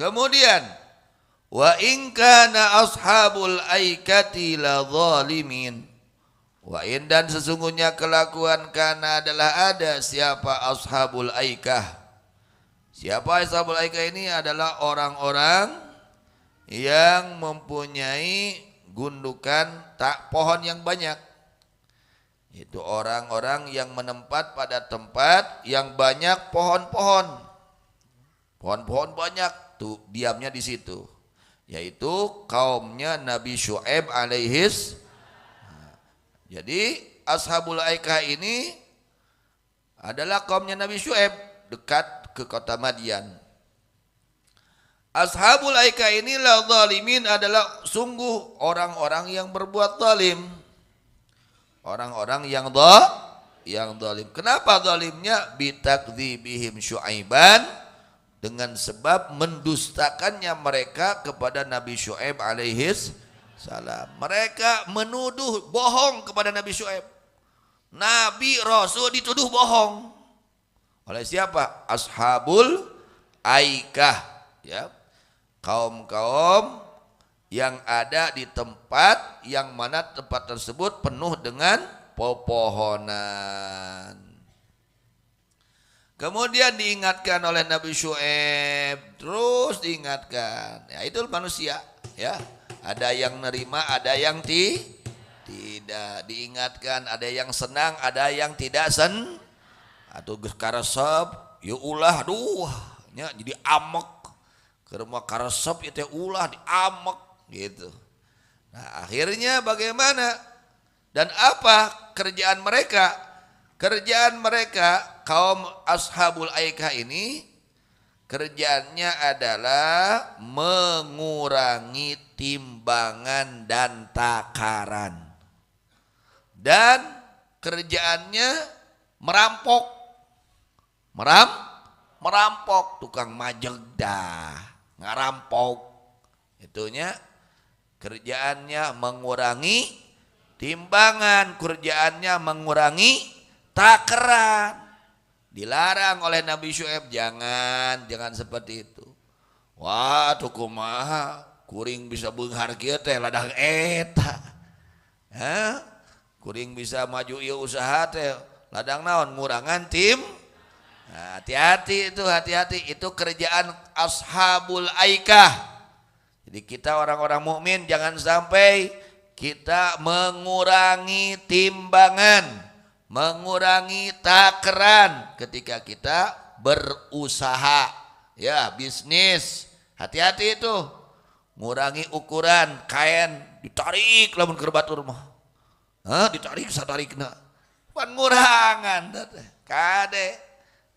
Kemudian wa in kana ashabul aikati la zalimin. Wa in dan sesungguhnya kelakuan kana adalah ada siapa ashabul aikah. Siapa ashabul aikah ini adalah orang-orang yang mempunyai gundukan tak pohon yang banyak. Itu orang-orang yang menempat pada tempat yang banyak pohon-pohon. Pohon-pohon banyak tuh diamnya di situ. Yaitu kaumnya Nabi Syu'aib alaihis. Jadi ashabul aikah ini adalah kaumnya Nabi Syu'aib dekat ke kota Madian. Ashabul aikah ini la zalimin adalah sungguh orang-orang yang berbuat zalim. Orang-orang yang zalim. Kenapa zalimnya? Bitakdzibihim Syu'aiban, dengan sebab mendustakannya mereka kepada Nabi Syu'aib alaihis salam. Mereka menuduh bohong kepada Nabi Syu'aib. Nabi Rasul dituduh bohong. Oleh siapa? Ashabul aikah, ya. Kaum-kaum yang ada di tempat yang mana tempat tersebut penuh dengan pepohonan. Kemudian diingatkan oleh Nabi Syu'aib, terus diingatkan. Ya, itu manusia, ya. Ada yang nerima, ada yang tidak. Diingatkan, ada yang senang, ada yang tidak atau karesep, ya ulah aduh, nya jadi amek. Ke rumah karesep itu ulah diamek gitu. Nah, akhirnya bagaimana? Dan apa kerjaan mereka? Kerjaan mereka kaum ashabul aikah ini kerjaannya adalah mengurangi timbangan dan takaran. Dan kerjaannya merampok. Merampok, tukang majegdah, ngarampok. Itunya kerjaannya mengurangi timbangan, kerjaannya mengurangi takaran. Dilarang oleh Nabi Syu'aib, jangan seperti itu. Wah, tuh kumaha kuring bisa beunghar kieu teh ladang eta. Hah? Kuring bisa maju ieu usaha teh ladang naon ngurangan tim. Nah, hati-hati itu kerjaan ashabul aikah. Jadi kita orang-orang mukmin jangan sampai kita mengurangi timbangan, mengurangi takaran ketika kita berusaha, ya, bisnis. Hati-hati itu. Ngurangi ukuran kain, ditarik lamun keur batur mah. Hah, ditarik satarikna. Pan ngurangan kade.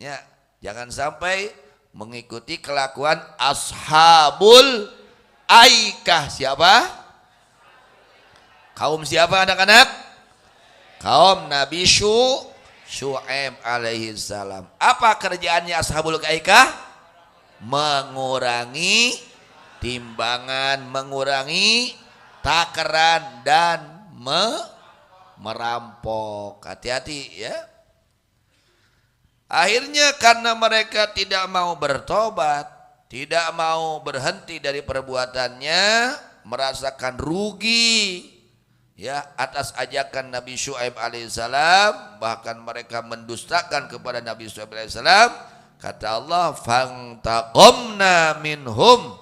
Ya, jangan sampai mengikuti kelakuan ashabul aikah. Siapa? Kaum siapa anak-anak? Kaum Nabi Syu'aib alaihi salam. Apa kerjaannya ashabul aikah? Mengurangi timbangan, mengurangi takaran dan merampok. Hati-hati, ya. Akhirnya karena mereka tidak mau bertobat, tidak mau berhenti dari perbuatannya, merasakan rugi, ya, atas ajakan Nabi Syu'aib alaihissalam, bahkan mereka mendustakan kepada Nabi Syu'aib alaihissalam. Kata Allah, fantaqamna minhum,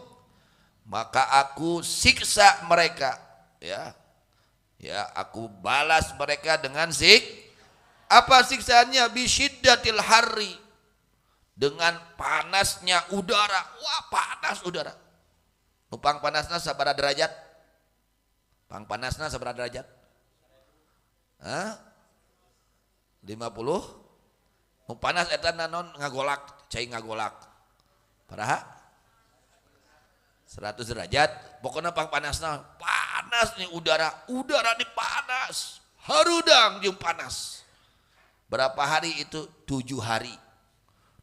maka aku siksa mereka, ya, aku balas mereka dengan apa siksaannya? Bisyiddatil harri, dengan panasnya udara. Wah, panas udara. Nupang panasna sabaraha derajat? Pang panasna sabaraha derajat? Hah? 50? Nu panas eta naon ngagolak, cai ngagolak. Paraha? 100 derajat. Pokoknya pang panasna panas nih udara nih panas. Harudang jeung panas. Berapa hari itu? 7 hari.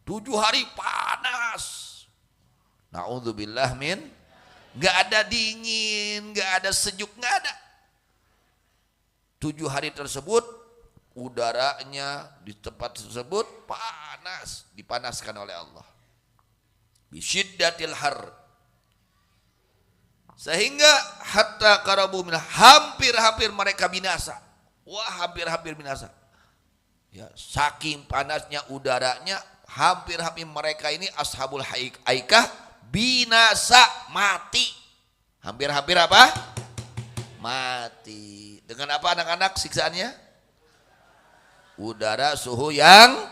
7 hari panas. Na'udzubillah min. Gak ada dingin, gak ada sejuk, gak ada. 7 hari tersebut udaranya di tempat tersebut panas, dipanaskan oleh Allah. Bisyiddatil har, Sehingga hatta qarabu minha, hampir-hampir mereka binasa. Wah, hampir-hampir binasa. Ya, saking panasnya udaranya, hampir-hampir mereka ini ashabul aikah binasa, mati. Hampir-hampir apa? Mati. Dengan apa anak-anak siksaannya? Udara suhu yang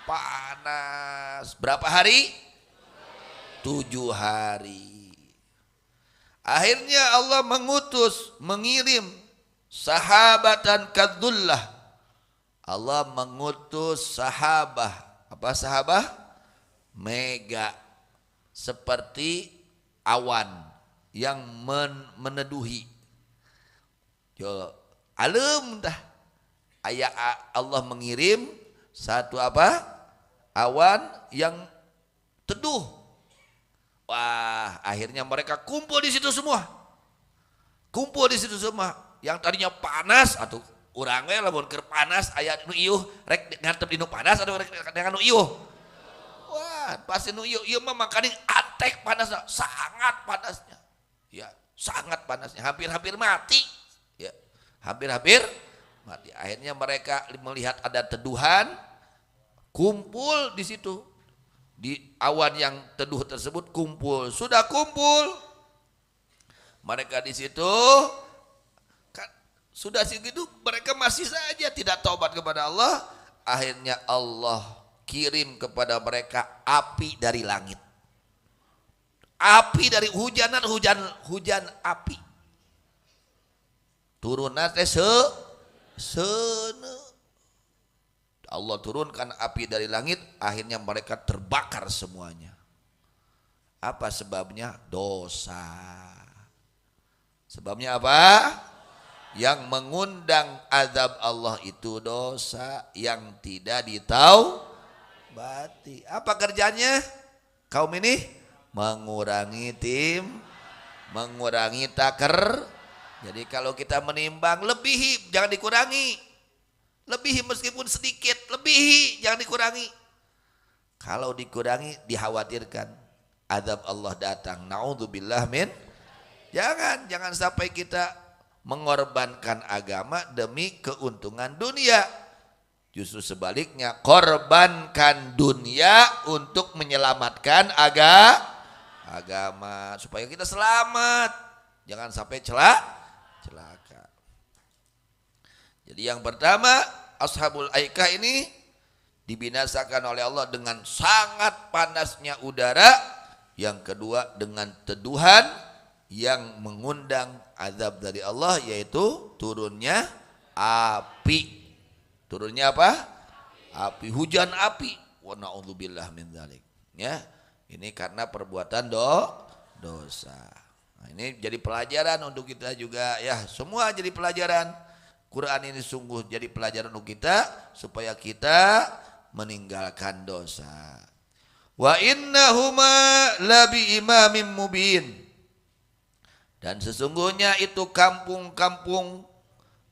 panas. Berapa hari? 7 hari. Akhirnya Allah mengirim sahabatan kadullah. Allah mengutus sahabah. Apa sahabah? Mega. Seperti awan yang meneduhi. Yo, alam dah. Ayat Allah mengirim satu apa? Awan yang teduh. Wah, akhirnya mereka kumpul di situ semua. Kumpul di situ semua. Yang tadinya panas atau urangnya lamun keur panas aya nu ieuh rek ngantep di nu panas atau rek dengan nu ieuh. Wah, pasti nu ieuh mah makaning antek panasnya, sangat panasnya. Ya, sangat panasnya, hampir-hampir mati. Ya, hampir-hampir mati. Akhirnya mereka melihat ada teduhan, kumpul di situ. Di awan yang teduh tersebut kumpul, sudah kumpul. Mereka di situ kan sudah segitu mereka masih saja tidak taubat kepada Allah. Akhirnya Allah kirim kepada mereka api dari langit. Api dari hujan api. Turunna teh Allah turunkan api dari langit, akhirnya mereka terbakar semuanya. Apa sebabnya? Dosa. Sebabnya apa? Yang mengundang azab Allah itu dosa yang tidak ditaubati. Apa kerjanya kaum ini? Mengurangi mengurangi taker. Jadi kalau kita menimbang, lebihi, jangan dikurangi. Lebihi meskipun sedikit, lebihi, jangan dikurangi. Kalau dikurangi dikhawatirkan azab Allah datang. Naudzubillah min. Jangan sampai kita mengorbankan agama demi keuntungan dunia. Justru sebaliknya, korbankan dunia untuk menyelamatkan agama supaya kita selamat. Jangan sampai celaka. Jadi yang pertama, ashabul aikah ini dibinasakan oleh Allah dengan sangat panasnya udara. Yang kedua dengan teduhan yang mengundang azab dari Allah, yaitu turunnya api. Turunnya apa? Api, hujan api. Wa na'udzubillah min dzalik. Ya, ini karena perbuatan dosa. Nah, ini jadi pelajaran untuk kita juga ya, semua jadi pelajaran. Quran ini sungguh jadi pelajaran untuk kita supaya kita meninggalkan dosa. Wa innahuma labi imamin mubin. Dan sesungguhnya itu kampung-kampung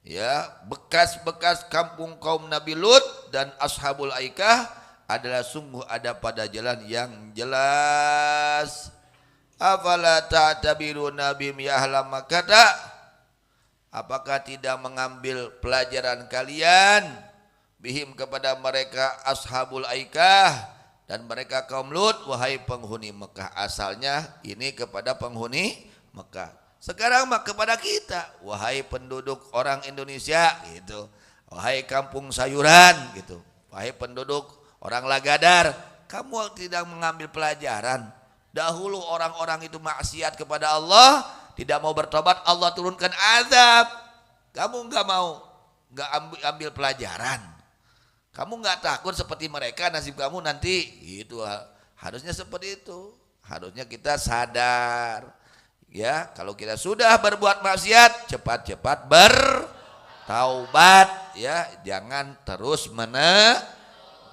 ya, bekas-bekas kampung kaum Nabi Lut dan ashabul aikah adalah sungguh ada pada jalan yang jelas. Afala ta'tabiruna bim ya ahla Makkah. Apakah tidak mengambil pelajaran kalian bihim kepada mereka ashabul aikah dan mereka kaum Lut, wahai penghuni Mekah. Asalnya ini kepada penghuni Mekah. Sekarang mah kepada kita, wahai penduduk orang Indonesia gitu. Wahai kampung sayuran gitu. Wahai penduduk orang Lagadar, kamu tidak mengambil pelajaran. Dahulu orang-orang itu maksiat kepada Allah, tidak mau bertobat, Allah turunkan azab. Kamu enggak mau, enggak ambil pelajaran. Kamu enggak takut seperti mereka, nasib kamu nanti. Itu harusnya seperti itu. Harusnya kita sadar. Ya, kalau kita sudah berbuat maksiat, cepat-cepat bertaubat ya, jangan terus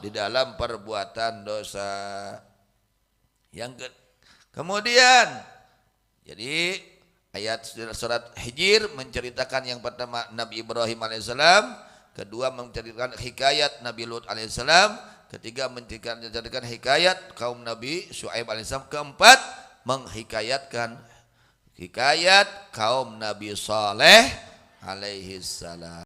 di dalam perbuatan dosa. Kemudian jadi ayat surat Hijr menceritakan yang pertama Nabi Ibrahim alaihissalam, kedua menceritakan hikayat Nabi Lut alaihissalam, ketiga menceritakan hikayat kaum Nabi Syuaib alaihissalam, keempat menghikayatkan Hikayat kaum Nabi Saleh alaihi salam.